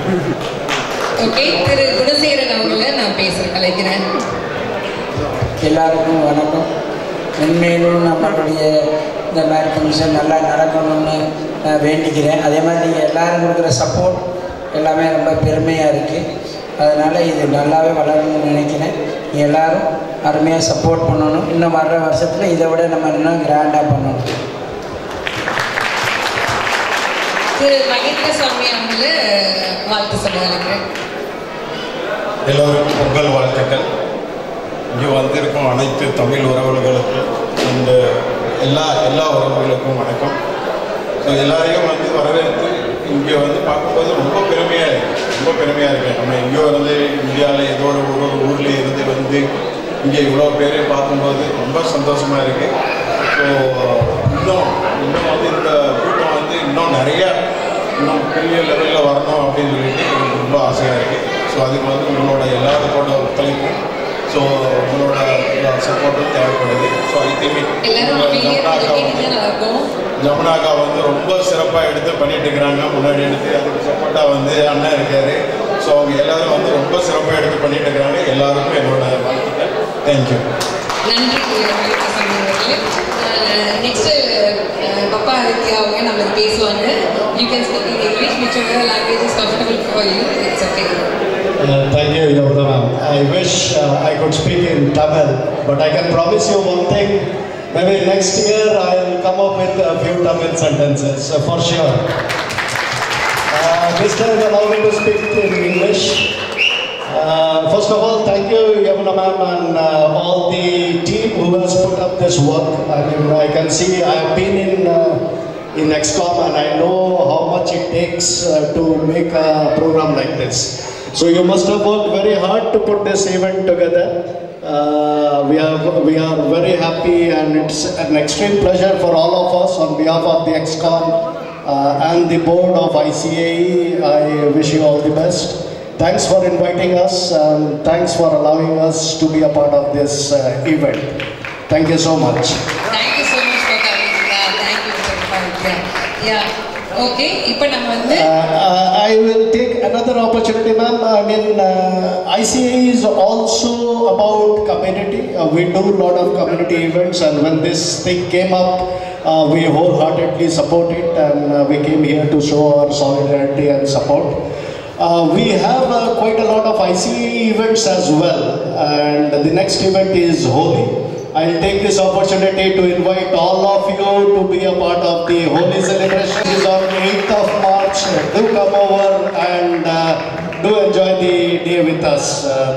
ஓகே, திரு குணசேகரன் அவங்கள நான் பேசுகிறேன், கலைக்கிறேன். எல்லாருக்கும் வணக்கம். உண்மையிலும் நம்மளுடைய இந்த மாதிரி ஃபங்க்ஷன் நல்லா நடக்கணும்னு நான் வேண்டிக்கிறேன். அதே மாதிரி நீங்கள் எல்லோரும் கொடுக்குற சப்போர்ட் எல்லாமே ரொம்ப பெருமையாக இருக்குது. அதனால் இது நல்லாவே வளரணும்னு நினைக்கிறேன். எல்லோரும் அருமையாக சப்போர்ட் பண்ணணும். இன்னும் வர்ற வருஷத்தில் இதை விட நம்ம இன்னும் கிராண்டாக பண்ணணும். திரு மகேந்திர சுவாமி அவங்கள வாழ்த்து சொல்ல நினைக்கிறேன். எல்லோருக்கும் பொங்கல் வாழ்த்துக்கள். இங்கே வந்திருக்கும் அனைத்து தமிழ் உறவுகளுக்கும் இந்த எல்லா உறவுகளுக்கும் வணக்கம். ஸோ எல்லாரையும் வந்து வரவேற்று இங்கே வந்து பார்க்கும்போது ரொம்ப பெருமையாக இருக்குது. நம்ம எங்கேயோ இருந்து இந்தியாவில் ஏதோ ஒரு ஊரில் இருந்து வந்து இங்கே இவ்வளோ பேர் பார்க்கும்போது ரொம்ப சந்தோஷமாக இருக்குது. ஸோ இன்னும் வந்து இந்த கூட்டம் வந்து இன்னும் பெரிய லெவலில் வரணும் அப்படின்னு சொல்லிட்டு எனக்கு ரொம்ப ஆசையாக இருக்குது. ஸோ அதுக்கு வந்து உங்களோட எல்லாருக்கோட ஒத்துழைப்பும் ஸோ உங்களோட சப்போர்ட்டும் தேவைப்படுது. ஸோ ஐ திங்க் ஜமுனாக்கா வந்து ரொம்ப சிறப்பாக எடுத்து பண்ணிட்டு இருக்கிறாங்க. முன்னாடி எடுத்து அதுக்கு சப்போர்ட்டாக வந்து அண்ணன் இருக்காரு. ஸோ அவங்க எல்லாரும் வந்து ரொம்ப சிறப்பாக எடுத்து பண்ணிட்டு இருக்கிறாங்க. எல்லாருக்கும் என்னோட வாழ்த்துக்கள். தேங்க்யூ. நன்றி. நெக்ஸ்ட் பப்பா ஆதித்யா அவங்க நம்மளுக்கு பேசுவாங்க. You can speak in English, whichever language is comfortable for you. It's okay. Thank you, Yamuna ma'am. I wish I could speak in Tamil, but I can promise you one thing. Maybe next year I'll come up with a few Tamil sentences, for sure. This time allow me to speak in English. First of all, thank you, Yamuna ma'am, and all the team who has put up this work. I mean, I can see I have been in XCOM and I know how much it takes to make a program like this. So you must have worked very hard to put this event together. We are very happy, and it's an extreme pleasure for all of us on behalf of the XCOM and the board of ICAE. I wish you all the best. Thanks for inviting us, and thanks for allowing us to be a part of this event. Thank you so much. Thank you so much for coming. Thank you for coming. Yeah. Okay, இப்போ நம்ம வந்து I will take another opportunity, ma'am. I mean, ICAE is also about community. We do a lot of community events, and when this thing came up, we wholeheartedly support it, and we came here to show our solidarity and support. We have quite a lot of ICAE events as well, and the next event is Holi. I'll take this opportunity to invite all of you to be a part of the Holi celebration. It is on 8th of March. Do come over and do enjoy the day with us.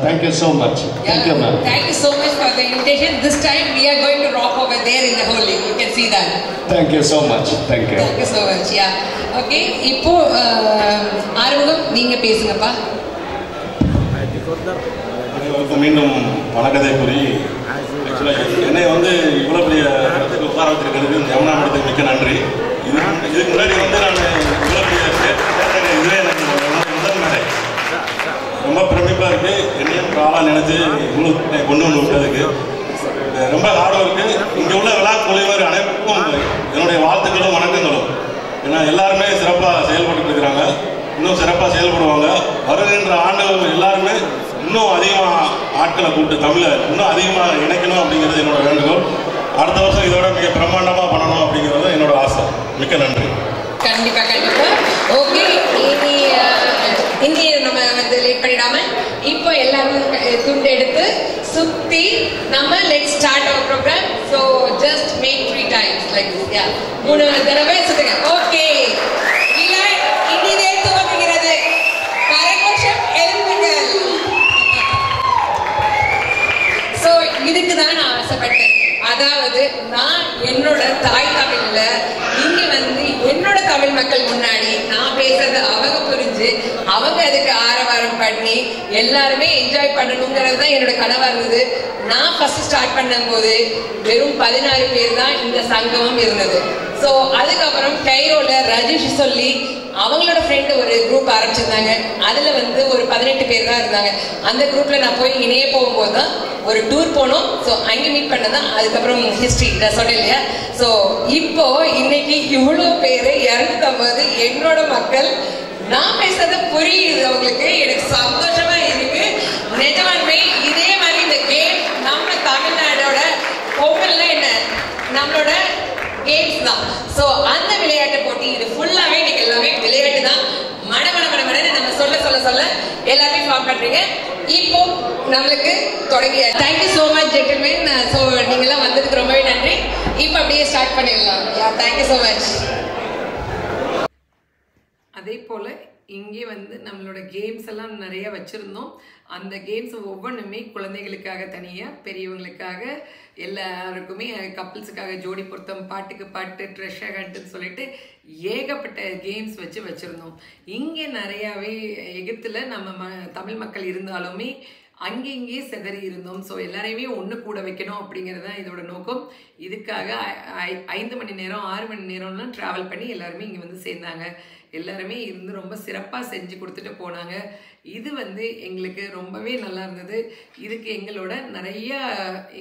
Thank you so much. Thank you, ma'am. Thank you so much for the invitation. This time we are going to rock over there in the Holi. You can see that. Thank you so much. Thank you. Thank you so much. Yeah. Okay. இப்போ ஆறுமுகம் நீங்க பேசுங்கப்பா. மீண்டும் வணக்கத்தை கூறி என்னை வந்து இவ்வளோ பெரிய இடத்துக்கு உட்கார வச்சிருக்கிறது யமுனா மேடத்துக்கு மிக்க நன்றி. இதுக்கு முன்னாடி வந்து நான் இவ்வளோ பெரிய இதுவே எனக்கு முதல் மேடை ரொம்ப பிரமிப்பாக இருக்குது. என்னையும் காலாக நினச்சி இவ்வளோ கொண்டு வந்து விட்டதுக்கு ரொம்ப ஹார்ட் ஒர்க்கு. இங்கே உள்ள விழா குழுவினர் அனைவருக்கும் என்னுடைய வாழ்த்துக்களும் வணக்கங்களும். ஏன்னா எல்லாருமே சிறப்பாக செயல்பட்டு இருக்கிறாங்க, இன்னும் சிறப்பாக செயல்படுவாங்க. வருகின்ற ஆண்டுகள் எல்லாருமே இன்னும் அதிகமாக ஆட்களை கூப்பிட்டு தமிழை இன்னும் அதிகமாக இணைக்கணும் அப்படிங்கிறது என்னோட வேண்டுகோள். அடுத்த வருஷம் இதோட மிக பிரம்மாண்டமாக பண்ணணும் அப்படிங்கிறது என்னோட ஆசை. மிக்க நன்றி. கண்டிப்பாக. ஓகே, இனி நம்ம வந்து லேட் பண்ணிடாம இப்போ எல்லாரும் துண்டு எடுத்து சுத்தி நம்ம let's start our program. So just make 3 times like this. Yeah 3 தடவை சுத்துங்க. ஓகே, விழா இனிதே துவங்குகிறது. கரகோஷம் எழுப்புங்கள். ஸோ இதுக்கு தான் நான் ஆசைப்பட்டேன். அதாவது நான் என்னோட தாய் தமிழ்ல இங்க வந்து என்னோட தமிழ் மக்கள் முன்னாடி நான் பேசுறது அவங்க புரிஞ்சு அவங்க அதுக்கு ஆரவாரம் பண்ணி எல்லாருமே என்ஜாய் பண்ணணுங்கிறது தான் என்னோட கனவா இருந்தது. நான் ஃபர்ஸ்ட் ஸ்டார்ட் பண்ணும் போது வெறும் 16 பேர் தான் இந்த சங்கமம் இருந்தது. ஸோ அதுக்கப்புறம் கைரோல ரஜிஷ் சொல்லி அவங்களோட ஃப்ரெண்டு ஒரு குரூப் ஆரம்பிச்சிருந்தாங்க. அதுல வந்து ஒரு 18 பேர் தான் இருந்தாங்க. அந்த குரூப்ல நான் போய் இணைய போகும்போது தான் ஒரு டூர் போனோம். ஸோ அங்கே மீட் பண்ணதான் அதுக்கப்புறம் ஹிஸ்டரி நான் சொன்னேன் இல்லையா. ஸோ இப்போ இன்னைக்கு இவ்வளோ பேர் 250 என்னோட மக்கள். நான் பேசுறது புரியுது அவங்களுக்கு. எனக்கு சந்தோஷமா இருக்கு. நிஜமானமே இதே மாதிரி இந்த கேம் நம்ம தமிழ்நாடோட பொங்கல்ல என்ன நம்மளோட கேம்ஸ் தான். ஸோ அந்த விளையாட்டு போட்டி இது ஃபுல்லாவே இன்னைக்கு எல்லாமே விளையாட்டு தான். மடமடன்னு நம்ம சொல்ல சொல்ல சொல்ல எல்லாமே ஃபார்ம் பண்றீங்க. இப்போ நம்மளுக்கு தொடங்கிய thank you so much gentleman. So நீங்களாம் வந்ததுக்கு ரொம்பவே நன்றி. இப்போ அப்படியே ஸ்டார்ட் பண்ணிடலாம். Thank you so much. அதே போல் இங்கே வந்து நம்மளோட கேம்ஸ் எல்லாம் நிறைய வச்சுருந்தோம். அந்த கேம்ஸ் ஒவ்வொன்றுமே குழந்தைகளுக்காக தனியாக, பெரியவங்களுக்காக, எல்லாருக்குமே கப்பிள்ஸுக்காக ஜோடி பொருத்தம், பாட்டுக்கு பாட்டு, ட்ரெஷர் ஹண்ட்னு சொல்லிட்டு ஏகப்பட்ட கேம்ஸ் வச்சுருந்தோம். இங்கே நிறையாவே எகிப்தில் நம்ம தமிழ் மக்கள் இருந்தாலுமே அங்கேயே சிதறி இருந்தோம். ஸோ எல்லாரையுமே ஒன்று கூட வைக்கணும் அப்படிங்கிறது தான் இதோட நோக்கம். இதுக்காக 5 மணி நேரம் 6 மணி நேரம்லாம் ட்ராவல் பண்ணி எல்லாருமே இங்கே வந்து சேர்ந்தாங்க. எல்லாருமே இருந்து ரொம்ப சிறப்பாக செஞ்சு கொடுத்துட்டு போனாங்க. இது வந்து எங்களுக்கு ரொம்பவே நல்லா இருந்தது. இதுக்கு எங்களோட நிறைய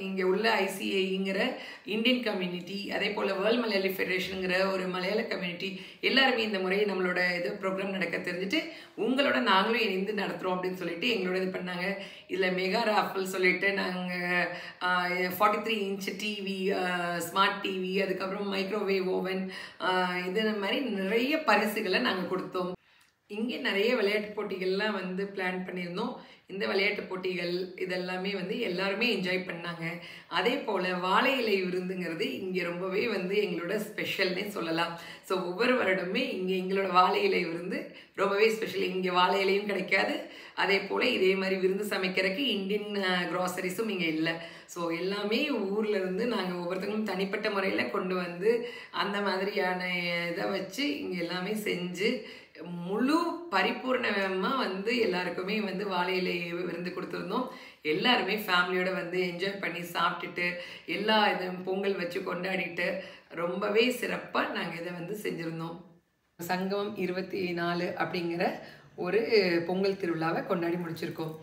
இங்கே உள்ள ஐசிஐங்கிற இந்தியன் கம்யூனிட்டி, அதே போல் வேர்ல்ட் மலையாளி ஃபெடரேஷனுங்கிற ஒரு மலையாள கம்யூனிட்டி எல்லாருமே இந்த முறை நம்மளோட இது ப்ரோக்ராம் நடக்க தெரிஞ்சுட்டு உங்களோட நாங்களும் இணைந்து நடத்துகிறோம் அப்படின்னு சொல்லிட்டு எங்களோட இது பண்ணாங்க. இதில் மெகா ராஃபல் சொல்லிட்டு நாங்கள் 43 இன்ச் டிவி, ஸ்மார்ட் டிவி, அதுக்கப்புறம் மைக்ரோவேவ் ஓவன், இது மாதிரி நிறைய பரிசுகளை நாங்கள் கொடுத்தோம். இங்கே நிறைய விளையாட்டு போட்டிகள்லாம் வந்து பிளான் பண்ணியிருந்தோம். இந்த விளையாட்டு போட்டிகள் இதெல்லாமே வந்து எல்லாருமே என்ஜாய் பண்ணாங்க. அதே போல் வாழை இலை விருந்துங்கிறது இங்கே ரொம்பவே வந்து எங்களோட ஸ்பெஷல்னே சொல்லலாம். ஸோ ஒவ்வொரு வருடமே இங்கே எங்களோட வாழை இலை விருந்து ரொம்பவே ஸ்பெஷல். இங்கே வாழை இலையும் கிடைக்காது. அதே போல் இதே மாதிரி விருந்து சமைக்கிறதுக்கு இந்தியன் க்ராசரிஸும் இங்கே இல்லை. ஸோ எல்லாமே ஊரில் இருந்து நாங்கள் ஒவ்வொருத்தங்களும் தனிப்பட்ட முறையில் கொண்டு வந்து அந்த மாதிரியான இதை வச்சு இங்கே எல்லாமே செஞ்சு முழு பரிபூர்ணமாக வந்து எல்லாருக்குமே வந்து வாழை இலை விருந்து கொடுத்துருந்தோம். எல்லாருமே ஃபேமிலியோட வந்து என்ஜாய் பண்ணி சாப்பிட்டுட்டு எல்லா இதுவும் பொங்கல் வச்சு கொண்டாடிட்டு ரொம்பவே சிறப்பாக நாங்கள் இதை வந்து செஞ்சுருந்தோம். சங்கமம் 24 அப்படிங்கிற ஒரு பொங்கல் திருவிழாவை கொண்டாடி முடிச்சிருக்கோம்.